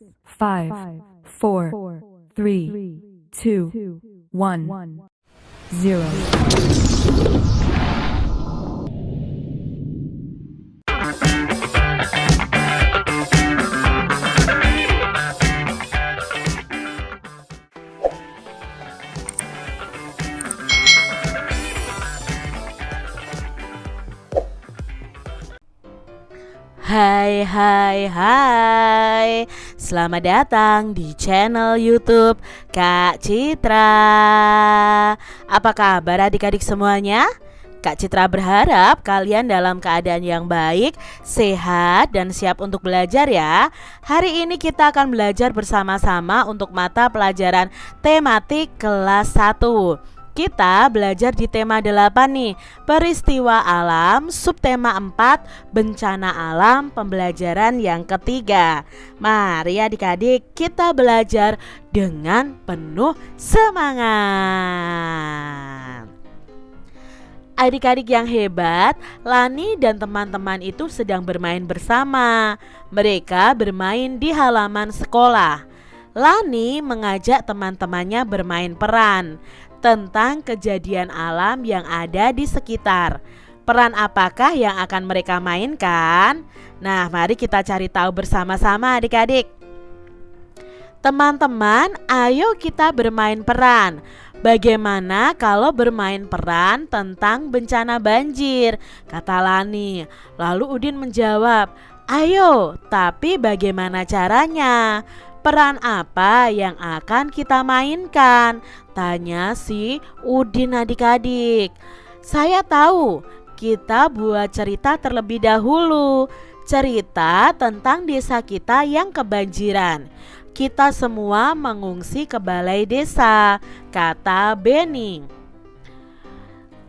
5, 4, 3, 2, 1, 0. Hai, selamat datang di channel YouTube Kak Citra. Apa kabar adik-adik semuanya? Kak Citra berharap kalian dalam keadaan yang baik, sehat, dan siap untuk belajar ya. Hari ini kita akan belajar bersama-sama untuk mata pelajaran tematik kelas 1. Kita belajar di tema 8 nih, peristiwa alam, subtema 4, bencana alam, pembelajaran yang ketiga. Mari adik-adik kita belajar dengan penuh semangat. Adik-adik yang hebat, Lani dan teman-teman itu sedang bermain bersama. Mereka bermain di halaman sekolah. Lani mengajak teman-temannya bermain peran tentang kejadian alam yang ada di sekitar. Peran apakah yang akan mereka mainkan? Nah, mari kita cari tahu bersama-sama adik-adik. Teman-teman, ayo kita bermain peran. Bagaimana kalau bermain peran tentang bencana banjir? Kata Lani. Lalu Udin menjawab, ayo, tapi bagaimana caranya? Peran apa yang akan kita mainkan? Tanya si Udin adik-adik. Saya tahu, kita buat cerita terlebih dahulu. Cerita tentang desa kita yang kebanjiran. Kita semua mengungsi ke balai desa, kata Bening.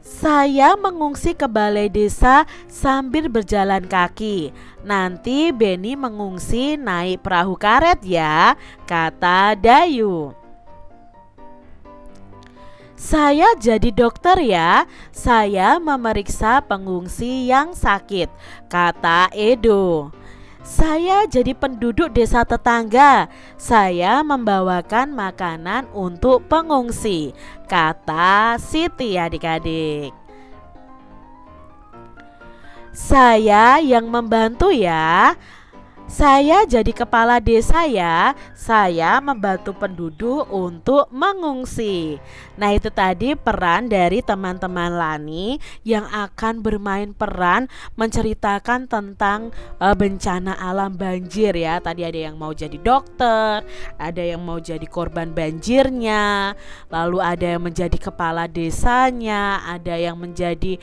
Saya mengungsi ke balai desa sambil berjalan kaki. Nanti Beni mengungsi naik perahu karet ya, kata Dayu. Saya jadi dokter ya, saya memeriksa pengungsi yang sakit, kata Edo. Saya jadi penduduk desa tetangga, saya membawakan makanan untuk pengungsi, kata Siti adik-adik. Saya yang membantu ya, saya jadi kepala desa ya, saya membantu penduduk untuk mengungsi. Nah, itu tadi peran dari teman-teman Lani yang akan bermain peran menceritakan tentang bencana alam banjir ya. Tadi ada yang mau jadi dokter, ada yang mau jadi korban banjirnya, lalu ada yang menjadi kepala desanya, ada yang menjadi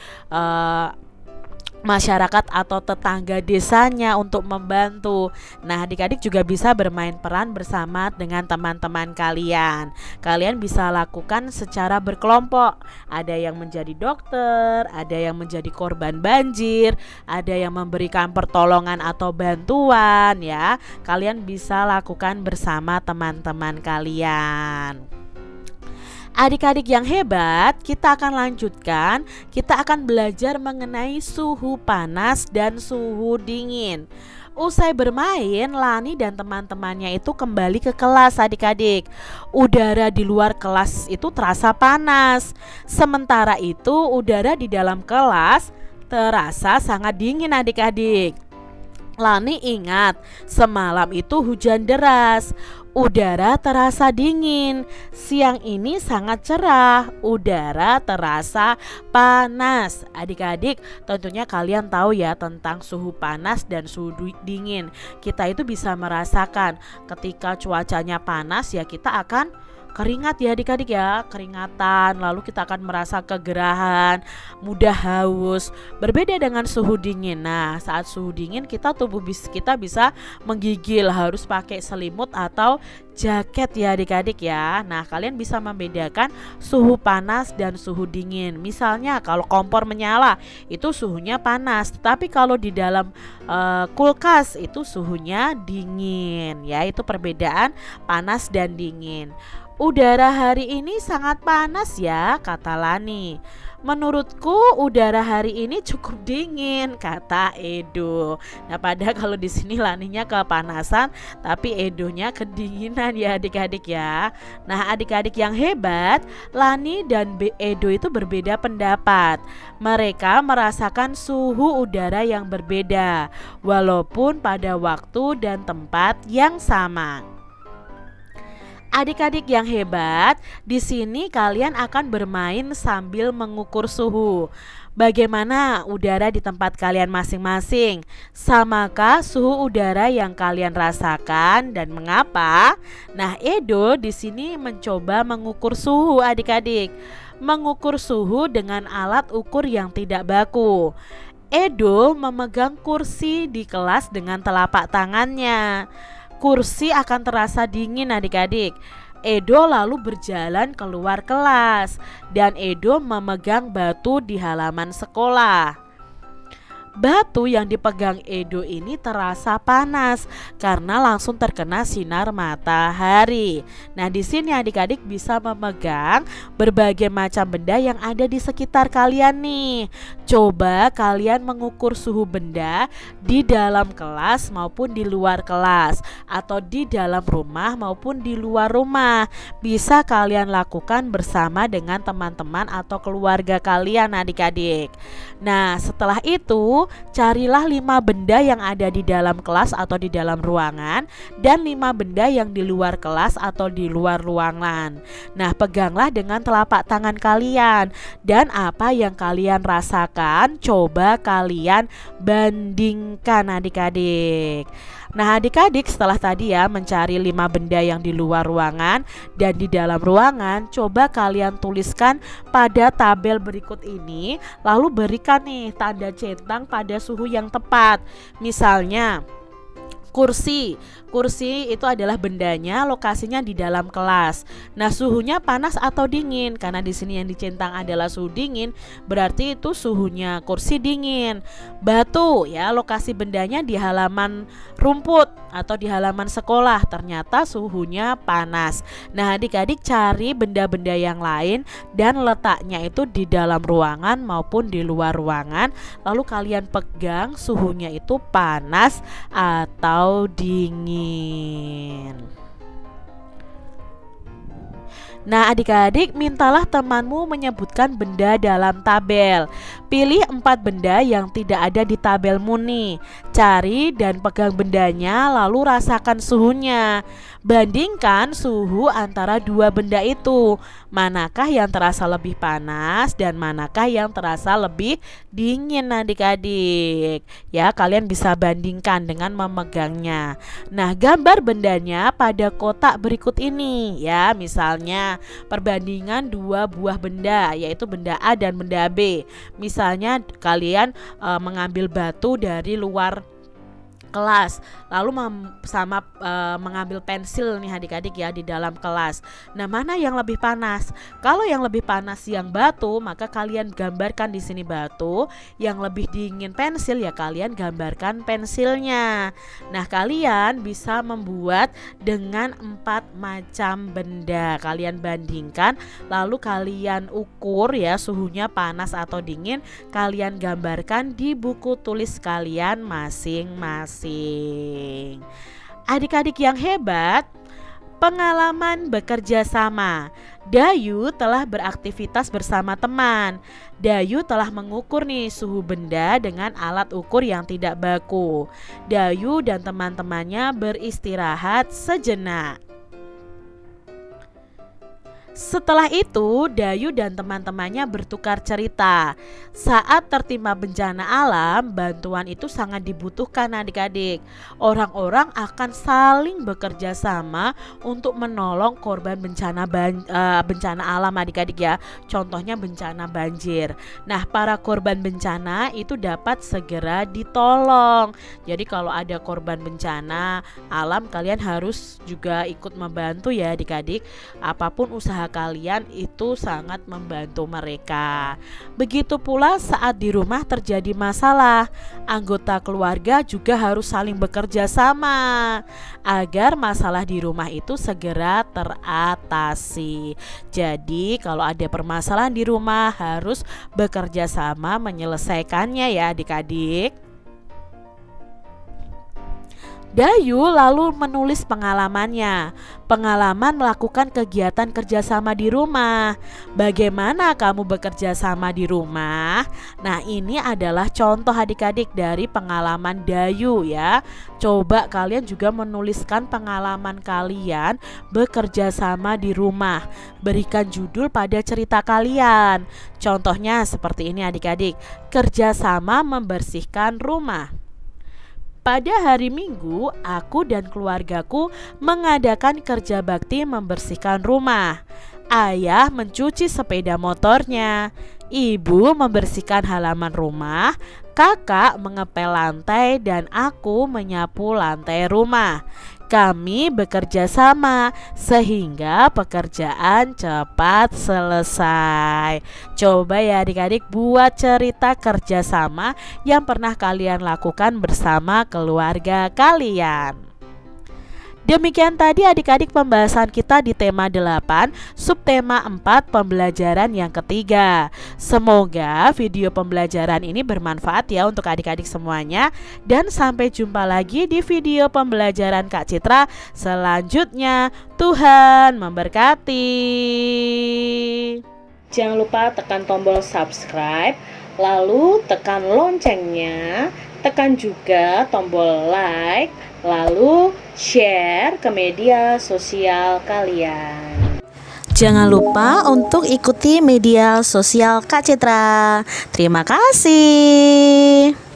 masyarakat atau tetangga desanya untuk membantu. Nah, adik-adik juga bisa bermain peran bersama dengan teman-teman kalian. Kalian bisa lakukan secara berkelompok. Ada yang menjadi dokter, ada yang menjadi korban banjir, ada yang memberikan pertolongan atau bantuan ya. Kalian bisa lakukan bersama teman-teman kalian. Adik-adik yang hebat, kita akan lanjutkan. Kita akan belajar mengenai suhu panas dan suhu dingin. Usai bermain, Lani dan teman-temannya itu kembali ke kelas adik-adik. Udara di luar kelas itu terasa panas. Sementara itu udara di dalam kelas terasa sangat dingin adik-adik. Lani ingat, semalam itu hujan deras. Udara terasa dingin. Siang ini sangat cerah. Udara terasa panas. Adik-adik, tentunya kalian tahu ya tentang suhu panas dan suhu dingin. Kita itu bisa merasakan ketika cuacanya panas ya kita akan keringat ya adik-adik ya, keringatan, lalu kita akan merasa kegerahan, mudah haus. Berbeda dengan suhu dingin. Nah, saat suhu dingin tubuh kita bisa menggigil, harus pakai selimut atau jaket ya adik-adik ya. Nah, kalian bisa membedakan suhu panas dan suhu dingin. Misalnya kalau kompor menyala itu suhunya panas, tetapi kalau di dalam kulkas itu suhunya dingin ya. Itu perbedaan panas dan dingin. Udara hari ini sangat panas ya, kata Lani. Menurutku udara hari ini cukup dingin, kata Edo. Nah, padahal kalau di sini Laninya kepanasan, tapi Edonya kedinginan ya adik-adik ya. Nah, adik-adik yang hebat, Lani dan Edo itu berbeda pendapat. Mereka merasakan suhu udara yang berbeda, walaupun pada waktu dan tempat yang sama. Adik-adik yang hebat, di sini kalian akan bermain sambil mengukur suhu. Bagaimana udara di tempat kalian masing-masing? Samakah suhu udara yang kalian rasakan dan mengapa? Nah, Edo di sini mencoba mengukur suhu adik-adik. Mengukur suhu dengan alat ukur yang tidak baku. Edo memegang kursi di kelas dengan telapak tangannya. Kursi akan terasa dingin adik-adik. Edo lalu berjalan keluar kelas dan Edo memegang batu di halaman sekolah. Batu yang dipegang Edo ini terasa panas karena langsung terkena sinar matahari. Nah, di sini adik-adik bisa memegang berbagai macam benda yang ada di sekitar kalian nih. Coba kalian mengukur suhu benda di dalam kelas maupun di luar kelas, atau di dalam rumah maupun di luar rumah. Bisa kalian lakukan bersama dengan teman-teman atau keluarga kalian adik-adik. Nah, setelah itu carilah 5 benda yang ada di dalam kelas atau di dalam ruangan dan 5 benda yang di luar kelas atau di luar ruangan. Nah, peganglah dengan telapak tangan kalian dan apa yang kalian rasakan coba kalian bandingkan adik-adik. Nah, adik-adik setelah tadi ya mencari 5 benda yang di luar ruangan dan di dalam ruangan, coba kalian tuliskan pada tabel berikut ini, lalu berikan nih tanda centang pada suhu yang tepat. Misalnya kursi itu adalah bendanya, lokasinya di dalam kelas. Nah, suhunya panas atau dingin? Karena di sini yang dicentang adalah suhu dingin, berarti itu suhunya kursi dingin. Batu ya, lokasi bendanya di halaman rumput atau di halaman sekolah, ternyata suhunya panas. Nah, adik-adik cari benda-benda yang lain dan letaknya itu di dalam ruangan maupun di luar ruangan, lalu kalian pegang suhunya itu panas atau dingin. Nah, adik-adik mintalah temanmu menyebutkan benda dalam tabel. Pilih 4 benda yang tidak ada di tabelmu nih. Cari dan pegang bendanya lalu rasakan suhunya. Bandingkan suhu antara 2 benda itu. Manakah yang terasa lebih panas dan manakah yang terasa lebih dingin adik-adik. Ya, kalian bisa bandingkan dengan memegangnya. Nah, gambar bendanya pada kotak berikut ini ya. Misalnya perbandingan 2 buah benda, yaitu benda A dan benda B. Misalnya kalian mengambil batu dari luar kelas, lalu mengambil pensil nih adik-adik ya di dalam kelas. Nah, mana yang lebih panas? Kalau yang lebih panas yang batu, maka kalian gambarkan di sini batu. Yang lebih dingin pensil, ya kalian gambarkan pensilnya. Nah, kalian bisa membuat dengan 4 macam benda. Kalian bandingkan, lalu kalian ukur ya suhunya panas atau dingin. Kalian gambarkan di buku tulis kalian masing-masing. Adik-adik yang hebat, pengalaman bekerja sama. Dayu telah beraktivitas bersama teman. Dayu telah mengukur nih suhu benda dengan alat ukur yang tidak baku. Dayu dan teman-temannya beristirahat sejenak. Setelah itu, Dayu dan teman-temannya bertukar cerita. Saat tertimpa bencana alam, bantuan itu sangat dibutuhkan adik-adik. Orang-orang akan saling bekerja sama untuk menolong korban bencana alam adik-adik ya. Contohnya bencana banjir. Nah, para korban bencana itu dapat segera ditolong. Jadi kalau ada korban bencana alam, kalian harus juga ikut membantu ya adik-adik. Apapun usaha kalian itu sangat membantu mereka. Begitu pula saat di rumah terjadi masalah, anggota keluarga juga harus saling bekerja sama agar masalah di rumah itu segera teratasi. Jadi kalau ada permasalahan di rumah harus bekerja sama menyelesaikannya ya adik-adik. Dayu lalu menulis pengalamannya. Pengalaman melakukan kegiatan kerjasama di rumah. Bagaimana kamu bekerja sama di rumah? Nah, ini adalah contoh adik-adik dari pengalaman Dayu ya. Coba kalian juga menuliskan pengalaman kalian bekerja sama di rumah. Berikan judul pada cerita kalian. Contohnya seperti ini adik-adik. Kerjasama membersihkan rumah. Pada hari Minggu, aku dan keluargaku mengadakan kerja bakti membersihkan rumah. Ayah mencuci sepeda motornya, ibu membersihkan halaman rumah, kakak mengepel lantai, dan aku menyapu lantai rumah. Kami bekerja sama sehingga pekerjaan cepat selesai. Coba ya adik-adik buat cerita kerjasama yang pernah kalian lakukan bersama keluarga kalian. Demikian tadi adik-adik pembahasan kita di tema 8, subtema 4 pembelajaran yang ketiga. Semoga video pembelajaran ini bermanfaat ya untuk adik-adik semuanya. Dan sampai jumpa lagi di video pembelajaran Kak Citra selanjutnya. Tuhan memberkati. Jangan lupa tekan tombol subscribe, lalu tekan loncengnya, tekan juga tombol like, lalu share ke media sosial kalian. Jangan lupa untuk ikuti media sosial Kak Citra. Terima kasih.